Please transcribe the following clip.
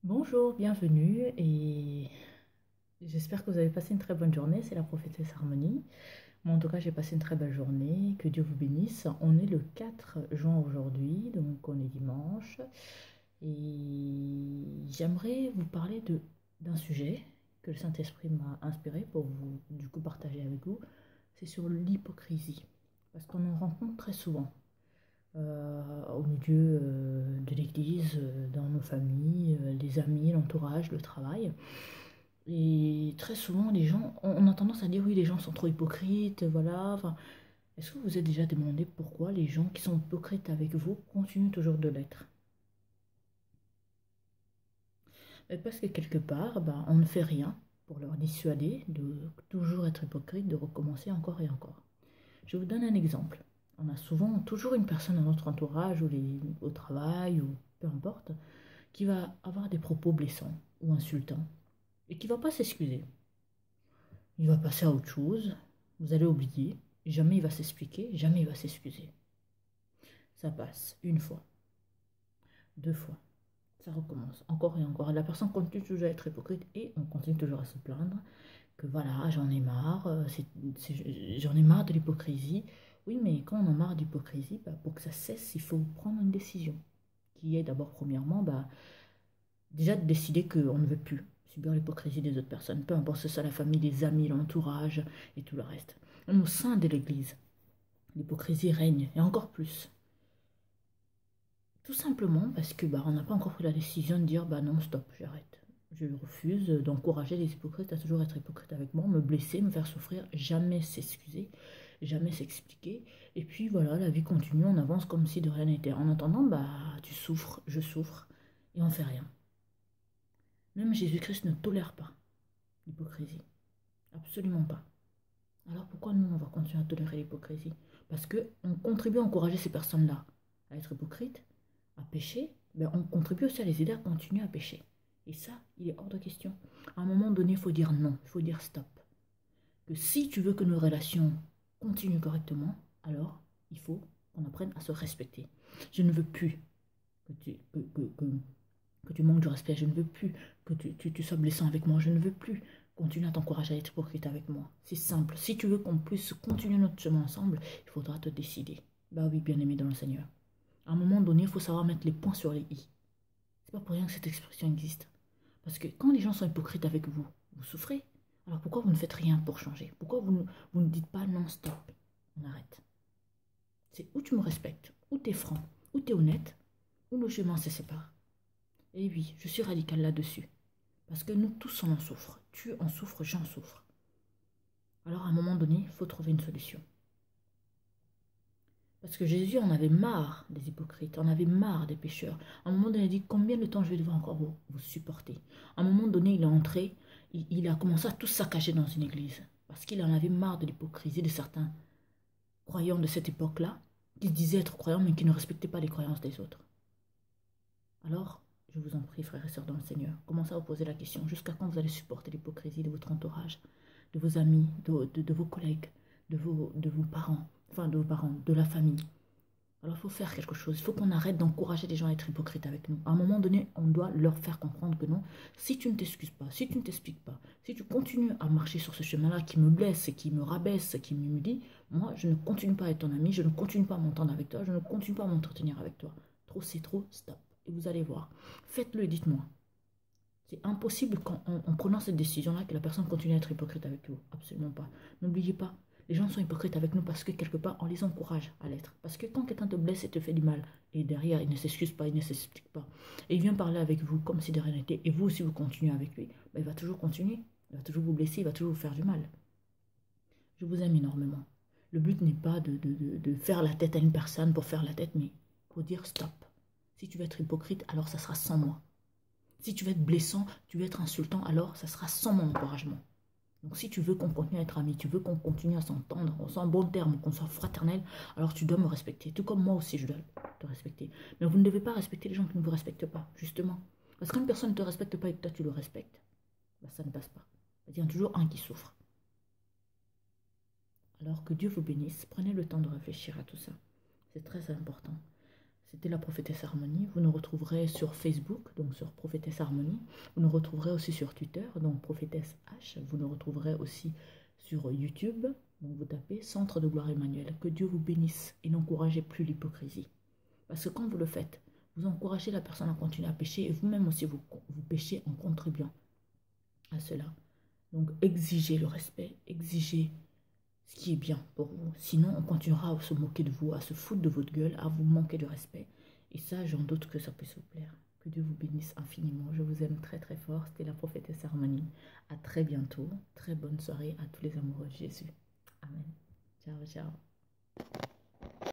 Bonjour, bienvenue et j'espère que vous avez passé une très bonne journée. C'est la prophétesse Harmonie. Moi, en tout cas, j'ai passé une très belle journée. Que Dieu vous bénisse. On est le 4 juin aujourd'hui, donc on est dimanche. Et j'aimerais vous parler d'un sujet que le Saint-Esprit m'a inspiré pour vous, du coup, partager avec vous. C'est sur l'hypocrisie. Parce qu'on en rencontre très souvent au milieu de l'église, dans nos familles, les amis, l'entourage, le travail. Et très souvent, les gens, on a tendance à dire oui, les gens sont trop hypocrites, voilà. Enfin, est-ce que vous vous êtes déjà demandé pourquoi les gens qui sont hypocrites avec vous continuent toujours de l'être? Parce que quelque part, bah, on ne fait rien pour leur dissuader de toujours être hypocrite, de recommencer encore et encore. Je vous donne un exemple. On a souvent toujours une personne dans notre entourage au travail ou peu importe qui va avoir des propos blessants ou insultants et qui ne va pas s'excuser. Il va passer à autre chose, vous allez oublier, jamais il va s'expliquer, jamais il va s'excuser. Ça passe une fois, deux fois, ça recommence encore et encore. La personne continue toujours à être hypocrite et on continue toujours à se plaindre que voilà, j'en ai marre, j'en ai marre de l'hypocrisie. Oui, mais quand on en a marre d'hypocrisie, bah, pour que ça cesse, il faut prendre une décision qui est d'abord, premièrement, bah, déjà de décider qu'on ne veut plus subir l'hypocrisie des autres personnes, peu importe ce soit la famille, les amis, l'entourage et tout le reste. Même au sein de l'Église, l'hypocrisie règne, et encore plus. Tout simplement parce que bah, on n'a pas encore pris la décision de dire bah non, stop, j'arrête. Je refuse d'encourager les hypocrites à toujours être hypocrites avec moi, me blesser, me faire souffrir, jamais s'excuser, jamais s'expliquer. Et puis voilà, la vie continue, on avance comme si de rien n'était. En attendant, bah tu souffres, je souffre, et on fait rien. Même Jésus-Christ ne tolère pas l'hypocrisie. Absolument pas. Alors pourquoi nous, on va continuer à tolérer l'hypocrisie? Parce qu'on contribue à encourager ces personnes-là à être hypocrites, à pécher, ben on contribue aussi à les aider à continuer à pécher. Et ça, il est hors de question. À un moment donné, il faut dire non, il faut dire stop. Que si tu veux que nos relations continuent correctement, alors il faut qu'on apprenne à se respecter. Je ne veux plus que tu manques de respect, je ne veux plus que tu sois blessant avec moi, je ne veux plus continuer à t'encourager à être hypocrite avec moi. C'est simple. Si tu veux qu'on puisse continuer notre chemin ensemble, il faudra te décider. Bah oui, bien aimé dans le Seigneur. À un moment donné, il faut savoir mettre les points sur les i. C'est pas pour rien que cette expression existe. Parce que quand les gens sont hypocrites avec vous, vous souffrez. Alors pourquoi vous ne faites rien pour changer? Pourquoi vous ne dites pas non, stop, on arrête? C'est où tu me respectes, où tu es franc, où tu es honnête, où nos chemins se séparent. Et oui, je suis radical là-dessus. Parce que nous tous on en souffre. Tu en souffres, j'en souffre. Alors à un moment donné, il faut trouver une solution. Parce que Jésus en avait marre des hypocrites, en avait marre des pécheurs. À un moment donné, il a dit combien de temps je vais devoir encore vous supporter. À un moment donné, il est entré, il a commencé à tout saccager dans une église. Parce qu'il en avait marre de l'hypocrisie de certains croyants de cette époque-là, qui disaient être croyants mais qui ne respectaient pas les croyances des autres. Alors, je vous en prie, frères et sœurs dans le Seigneur, commencez à vous poser la question, jusqu'à quand vous allez supporter l'hypocrisie de votre entourage, de vos amis, de vos collègues, de vos parents, enfin de vos parents, de la famille. Alors il faut faire quelque chose, il faut qu'on arrête d'encourager les gens à être hypocrites avec nous. À un moment donné, on doit leur faire comprendre que non, si tu ne t'excuses pas, si tu ne t'expliques pas, si tu continues à marcher sur ce chemin-là qui me blesse, qui me rabaisse, qui m'humilie, moi je ne continue pas à être ton ami, je ne continue pas à m'entendre avec toi, je ne continue pas à m'entretenir avec toi. Trop c'est trop, stop. Et vous allez voir. Faites-le et dites-moi. C'est impossible en prenant cette décision-là que la personne continue à être hypocrite avec vous. Absolument pas. N'oubliez pas, les gens sont hypocrites avec nous parce que quelque part, on les encourage à l'être. Parce que quand quelqu'un te blesse et te fait du mal, et derrière, il ne s'excuse pas, il ne s'explique pas, et il vient parler avec vous comme si de rien n'était, et vous aussi vous continuez avec lui, ben, il va toujours continuer. Il va toujours vous blesser, il va toujours vous faire du mal. Je vous aime énormément. Le but n'est pas de faire la tête à une personne pour faire la tête, mais pour dire stop. Si tu veux être hypocrite, alors ça sera sans moi. Si tu veux être blessant, tu veux être insultant, alors ça sera sans mon encouragement. Donc si tu veux qu'on continue à être amis, tu veux qu'on continue à s'entendre, qu'on soit en bon terme, qu'on soit fraternel, alors tu dois me respecter. Tout comme moi aussi, je dois te respecter. Mais vous ne devez pas respecter les gens qui ne vous respectent pas, justement. Parce qu'une personne ne te respecte pas et que toi tu le respectes, bah, ça ne passe pas. Il y a toujours un qui souffre. Alors que Dieu vous bénisse, prenez le temps de réfléchir à tout ça. C'est très important. C'était la prophétesse Harmonie. Vous nous retrouverez sur Facebook, donc sur prophétesse Harmonie. Vous nous retrouverez aussi sur Twitter, donc prophétesse H. Vous nous retrouverez aussi sur YouTube. Donc vous tapez Centre de Gloire Emmanuel. Que Dieu vous bénisse et n'encouragez plus l'hypocrisie. Parce que quand vous le faites, vous encouragez la personne à continuer à pécher et vous-même aussi vous péchez en contribuant à cela. Donc exigez le respect, exigez ce qui est bien pour vous. Sinon, on continuera à se moquer de vous, à se foutre de votre gueule, à vous manquer de respect. Et ça, j'en doute que ça puisse vous plaire. Que Dieu vous bénisse infiniment. Je vous aime très très fort. C'était la prophétesse Harmonie. À très bientôt. Très bonne soirée à tous les amoureux de Jésus. Amen. Ciao, ciao.